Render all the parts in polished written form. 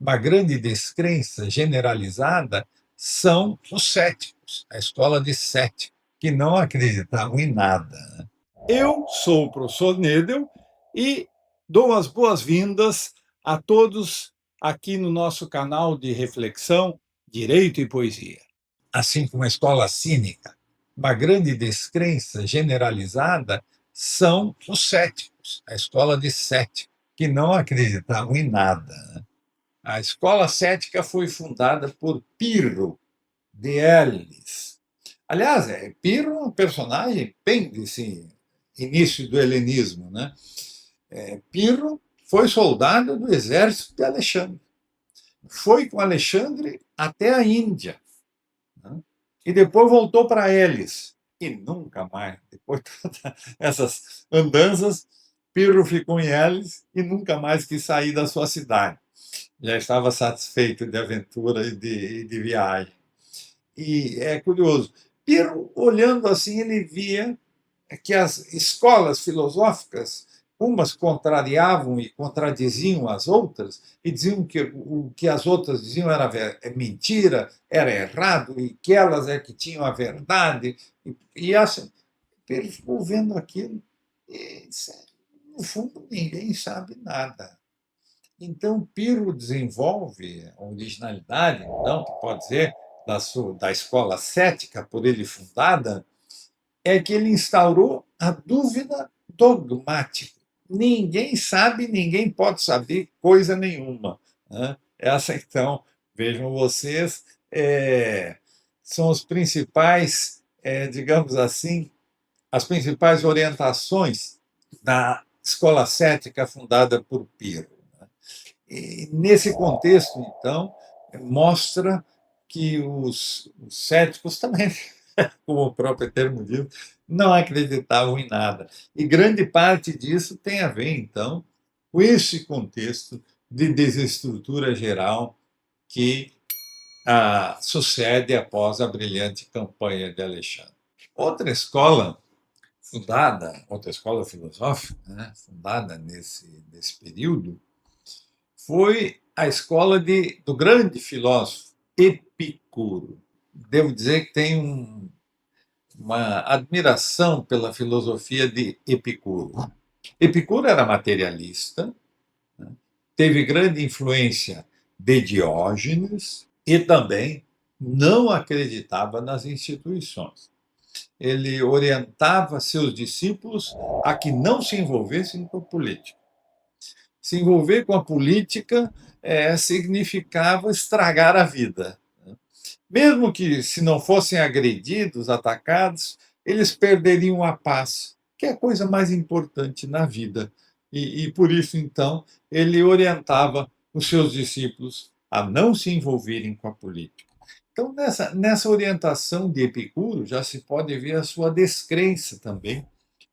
Uma grande descrença generalizada são os céticos, a escola de cético, que não acreditavam em nada. Eu sou o professor Nedel e dou as boas-vindas a todos aqui no nosso canal de reflexão Direito e Poesia. Assim como a escola cínica, uma grande descrença generalizada são os céticos, a escola de cético, que não acreditavam em nada. A escola cética foi fundada por Pirro de Elis. Aliás, Pirro é um personagem bem desse início do helenismo, né? Pirro foi soldado do exército de Alexandre. Foi com Alexandre até a Índia, né? E depois voltou para Elis. E nunca mais, depois de todas essas andanças, Pirro ficou em Elis e nunca mais quis sair da sua cidade. Já estava satisfeito de aventura e de viagem. E é curioso. Pirro, olhando assim, ele via que as escolas filosóficas, umas contrariavam e contradiziam as outras, e diziam que o que as outras diziam era mentira, era errado, e que elas é que tinham a verdade. E assim, Pirro ficou vendo aquilo, e, no fundo, ninguém sabe nada. Então, Pirro desenvolve a originalidade, então, que pode dizer, da escola cética por ele fundada, é que ele instaurou a dúvida dogmática. Ninguém sabe, ninguém pode saber coisa nenhuma, né? Essa, então, vejam vocês, são os principais, digamos assim, as principais orientações da escola cética fundada por Pirro. E, nesse contexto, então, mostra que os céticos também, como o próprio termo diz, não acreditavam em nada. E grande parte disso tem a ver, então, com esse contexto de desestrutura geral que sucede após a brilhante campanha de Alexandre. Outra escola filosófica, né, fundada nesse período, foi a escola do grande filósofo Epicuro. Devo dizer que tenho uma admiração pela filosofia de Epicuro. Epicuro era materialista, né? Teve grande influência de Diógenes e também não acreditava nas instituições. Ele orientava seus discípulos a que não se envolvessem com a política. Se envolver com a política significava estragar a vida. Mesmo que, se não fossem agredidos, atacados, eles perderiam a paz, que é a coisa mais importante na vida. E por isso, então, ele orientava os seus discípulos a não se envolverem com a política. Então, nessa orientação de Epicuro, já se pode ver a sua descrença também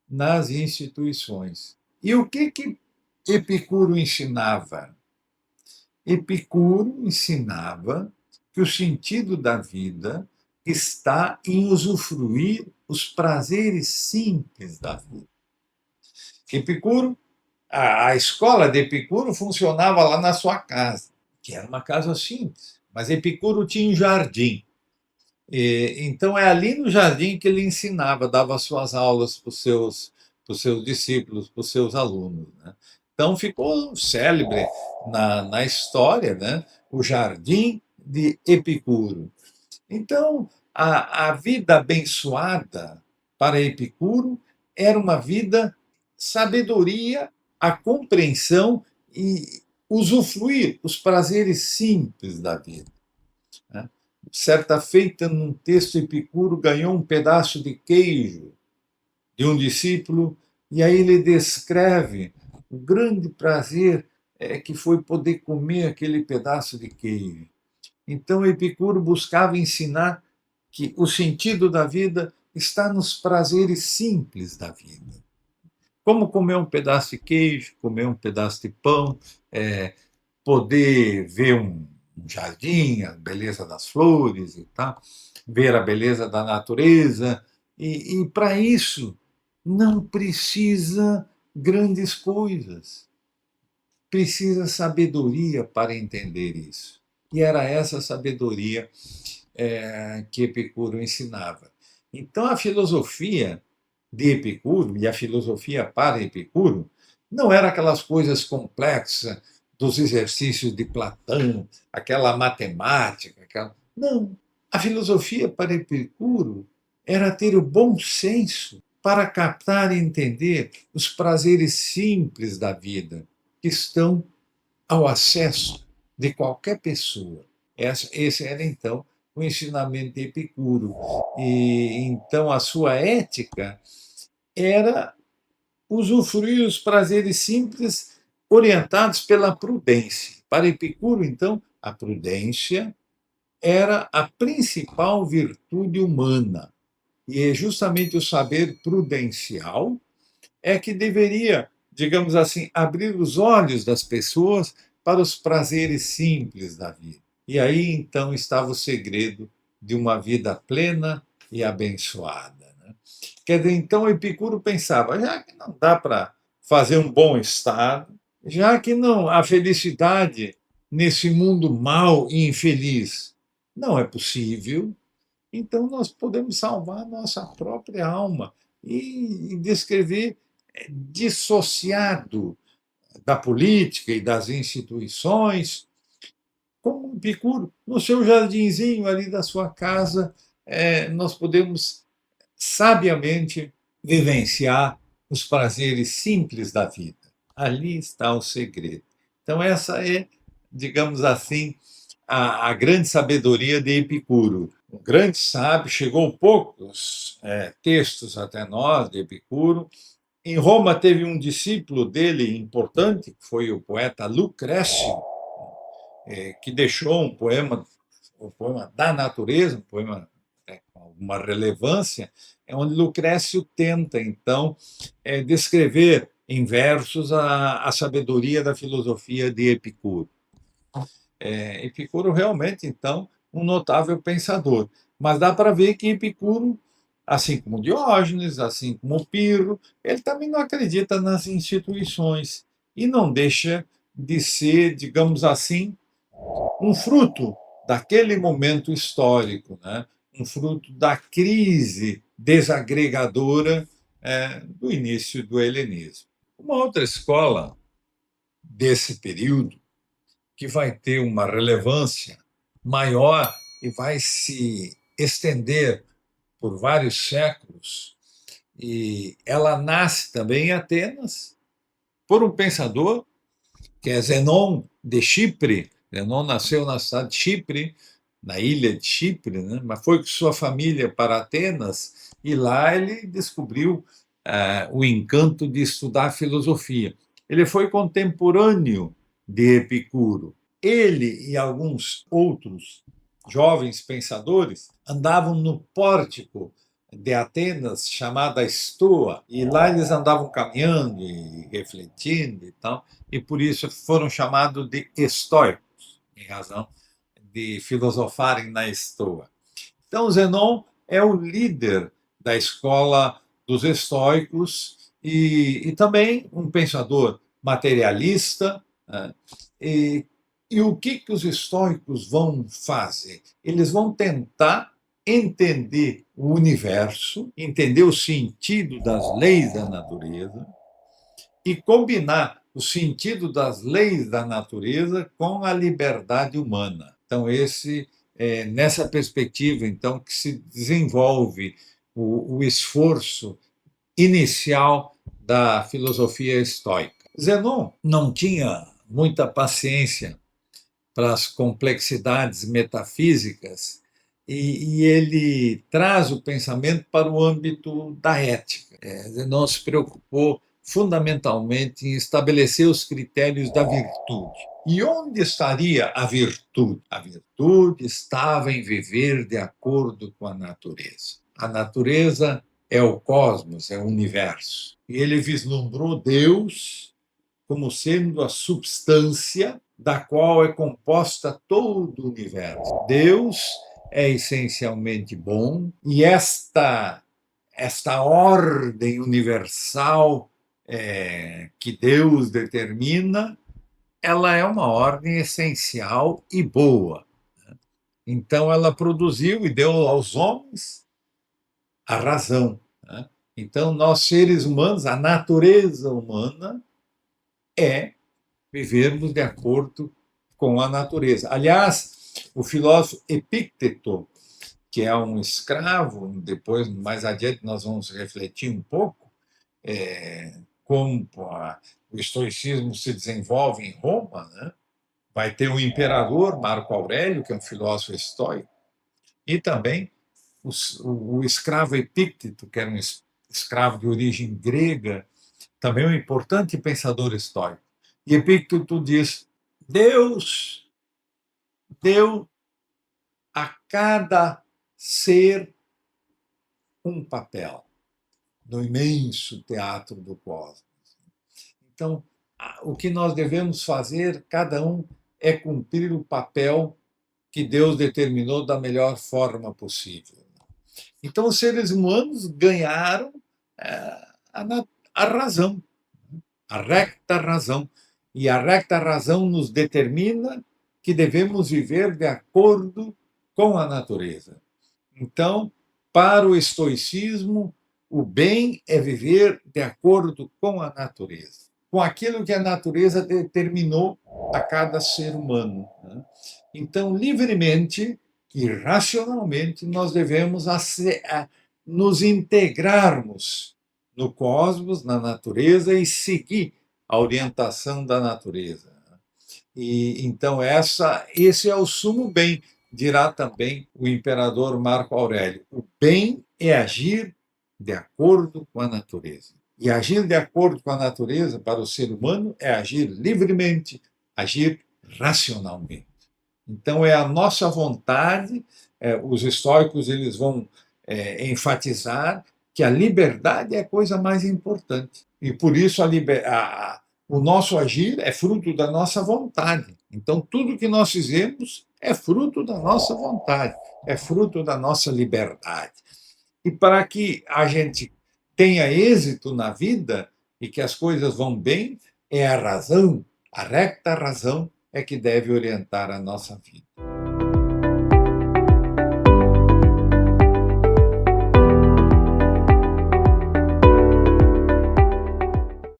nas instituições. E o que Epicuro ensinava? Epicuro ensinava que o sentido da vida está em usufruir os prazeres simples da vida. Epicuro, a escola de Epicuro funcionava lá na sua casa, que era uma casa simples, mas Epicuro tinha um jardim. Então é ali no jardim que ele ensinava, dava suas aulas para os seus discípulos, para os seus alunos, né? Então ficou célebre na história, né, o Jardim de Epicuro. Então, a vida abençoada para Epicuro era uma vida sabedoria, a compreensão e usufruir os prazeres simples da vida, né? Certa feita, num texto, Epicuro ganhou um pedaço de queijo de um discípulo, e aí ele descreve o grande prazer que foi poder comer aquele pedaço de queijo. Então, Epicuro buscava ensinar que o sentido da vida está nos prazeres simples da vida. Como comer um pedaço de queijo, comer um pedaço de pão, poder ver um jardim, a beleza das flores e tal, ver a beleza da natureza. E para isso não precisa grandes coisas. precisa sabedoria para entender isso. E era essa sabedoria que Epicuro ensinava. Então, a filosofia de Epicuro e a filosofia para Epicuro não era aquelas coisas complexas dos exercícios de Platão, aquela matemática, aquela... Não. A filosofia para Epicuro era ter o bom senso para captar e entender os prazeres simples da vida, que estão ao acesso de qualquer pessoa. Esse era, então, o ensinamento de Epicuro. E, então, a sua ética era usufruir os prazeres simples orientados pela prudência. Para Epicuro, então, a prudência era a principal virtude humana. E é justamente o saber prudencial é que deveria, digamos assim, abrir os olhos das pessoas para os prazeres simples da vida. E aí então estava o segredo de uma vida plena e abençoada. Né? Quer dizer, então Epicuro pensava, já que não dá para fazer um bom estado, já que não a felicidade nesse mundo mau e infeliz não é possível, então nós podemos salvar a nossa própria alma e descrever dissociado da política e das instituições, como um Epicuro, no seu jardinzinho ali da sua casa, nós podemos sabiamente vivenciar os prazeres simples da vida. Ali está o segredo. Então, essa é, digamos assim, a grande sabedoria de Epicuro. Um grande sábio, chegou poucos textos até nós de Epicuro. Em Roma teve um discípulo dele importante, que foi o poeta Lucrécio, que deixou um poema, o poema da natureza, um poema com alguma relevância, onde Lucrécio tenta, então, descrever em versos a sabedoria da filosofia de Epicuro. Epicuro realmente, então, um notável pensador. Mas dá para ver que Epicuro, assim como Diógenes, assim como Pirro, ele também não acredita nas instituições e não deixa de ser, digamos assim, um fruto daquele momento histórico, né? Um fruto da crise desagregadora do início do helenismo. Uma outra escola desse período que vai ter uma relevância maior e vai se estender por vários séculos. E ela nasce também em Atenas por um pensador que é Zenon de Chipre. Zenon nasceu na cidade de Chipre, na ilha de Chipre, né? Mas foi com sua família para Atenas e lá ele descobriu o encanto de estudar filosofia. Ele foi contemporâneo de Epicuro. Ele e alguns outros jovens pensadores andavam no pórtico de Atenas, chamada Estoa, e lá eles andavam caminhando e refletindo e tal, e por isso foram chamados de estoicos, em razão de filosofarem na Estoa. Então, Zenon é o líder da escola dos estoicos e também um pensador materialista. Né? E o que os estoicos vão fazer? Eles vão tentar entender o universo, entender o sentido das leis da natureza e combinar o sentido das leis da natureza com a liberdade humana. Então, nessa perspectiva, então, que se desenvolve o esforço inicial da filosofia estoica. Zenon não tinha muita paciência para as complexidades metafísicas e ele traz o pensamento para o âmbito da ética. Zenon se preocupou fundamentalmente em estabelecer os critérios da virtude. E onde estaria a virtude? A virtude estava em viver de acordo com a natureza. A natureza é o cosmos, é o universo. E ele vislumbrou Deus como sendo a substância da qual é composta todo o universo. Deus é essencialmente bom e esta ordem universal que Deus determina ela é uma ordem essencial e boa. Então, ela produziu e deu aos homens a razão, né? Então, nós seres humanos, a natureza humana é vivermos de acordo com a natureza. Aliás, o filósofo Epícteto, que é um escravo, depois, mais adiante, nós vamos refletir um pouco como o estoicismo se desenvolve em Roma, né? Vai ter o imperador Marco Aurélio, que é um filósofo estoico, e também o escravo Epícteto, que era um escravo de origem grega, também um importante pensador estoico. E Epícteto diz: Deus deu a cada ser um papel no imenso teatro do cosmos. Então, o que nós devemos fazer, cada um, é cumprir o papel que Deus determinou da melhor forma possível. Então, os seres humanos ganharam a razão, a recta razão. E a recta razão nos determina que devemos viver de acordo com a natureza. Então, para o estoicismo, o bem é viver de acordo com a natureza, com aquilo que a natureza determinou a cada ser humano, né? Então, livremente e racionalmente, nós devemos nos integrarmos no cosmos, na natureza, e seguir a orientação da natureza. E então esse é o sumo bem, dirá também o imperador Marco Aurélio. O bem é agir de acordo com a natureza. E agir de acordo com a natureza para o ser humano é agir livremente, agir racionalmente. Então é a nossa vontade. Os estoicos eles vão enfatizar que a liberdade é a coisa mais importante. E por isso o nosso agir é fruto da nossa vontade. Então, tudo que nós fizemos é fruto da nossa vontade, é fruto da nossa liberdade. E para que a gente tenha êxito na vida e que as coisas vão bem, é a razão, a recta razão, é que deve orientar a nossa vida.